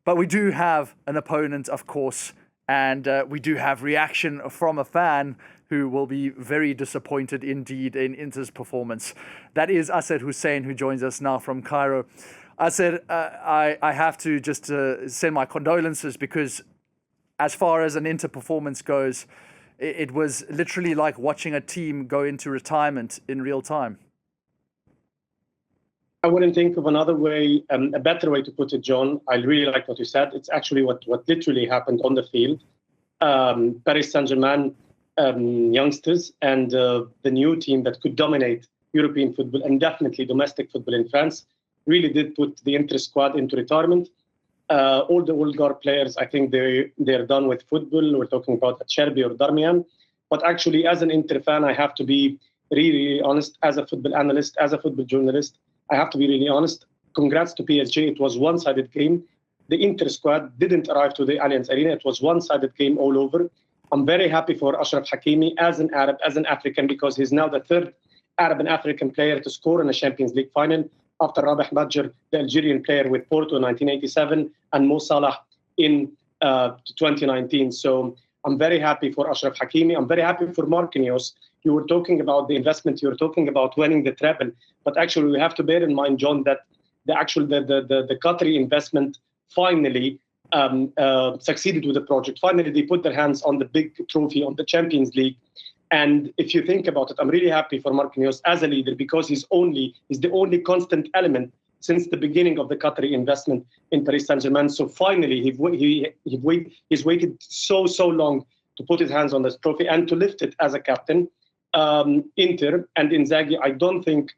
But we do have an opponent, of course, and we do have reaction from a fan who will be very disappointed indeed in Inter's performance. That is Asser Hussain, who joins us now from Cairo. Asser, I have to just send my condolences, because as far as an Inter performance goes, it was literally like watching a team go into retirement in real time. I wouldn't think of another way, a better way to put it, John. I really like what you said. It's actually what literally happened on the field. Paris Saint-Germain youngsters and the new team that could dominate European football and definitely domestic football in France really did put the Inter squad into retirement. All the old guard players, I think they're done with football. We're talking about Acerbi or Darmian. But actually, as an Inter fan, I have to be really honest. As a football analyst, as a football journalist, I have to be really honest. Congrats to PSG. It was one-sided game. The Inter squad didn't arrive to the Allianz Arena. It was one-sided game all over. I'm very happy for Achraf Hakimi as an Arab, as an African, because he's now the third Arab and African player to score in a Champions League final, after Rabah Badjer, the Algerian player with Porto in 1987, and Mo Salah in 2019. So I'm very happy for Achraf Hakimi. I'm very happy for Marquinhos. You were talking about the investment. You were talking about winning the treble. But actually, we have to bear in mind, John, that the Qatari investment finally succeeded with the project. Finally, they put their hands on the big trophy, on the Champions League. And if you think about it, I'm really happy for Marquinhos as a leader, because he's the only constant element since the beginning of the Qatari investment in Paris Saint-Germain. So finally, he's waited so long to put his hands on this trophy and to lift it as a captain. Inter and Inzaghi, I don't think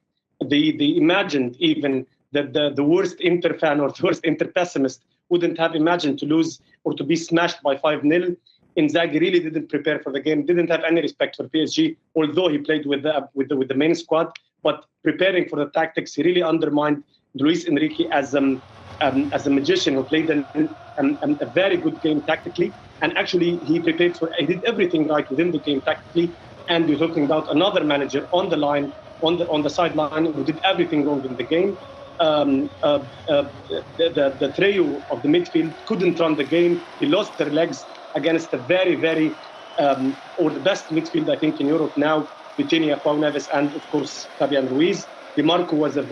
they imagined even that the worst Inter fan or the worst Inter pessimist wouldn't have imagined to lose or to be smashed by 5-0. Inzaghi really didn't prepare for the game, didn't have any respect for PSG, although he played with the main squad. But preparing for the tactics, he really undermined Luis Enrique as a magician who played a very good game tactically. And actually, he did everything right within the game tactically. And we're talking about another manager on the line, on the sideline, who did everything wrong in the game. The trio of the midfield couldn't run the game. He lost their legs against a very, or the best midfield, I think, in Europe now, Vitinha, Pau Neves, and of course, Fabian Ruiz. Di Marco was a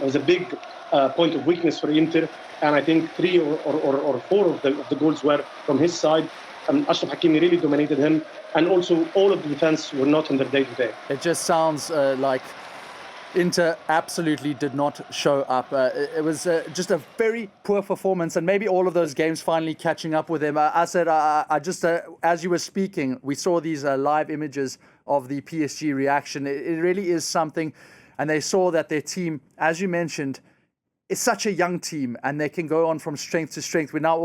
was a big point of weakness for Inter. And I think 3 or 4 of the goals were from his side. Achraf Hakimi really dominated him. And also, all of the defense were not on their day-to-day. It just sounds like Inter absolutely did not show up. It was just a very poor performance, and maybe all of those games finally catching up with him. I said, I just, as you were speaking, we saw these live images of the PSG reaction. It really is something, and they saw that their team, as you mentioned, is such a young team, and they can go on from strength to strength. We're now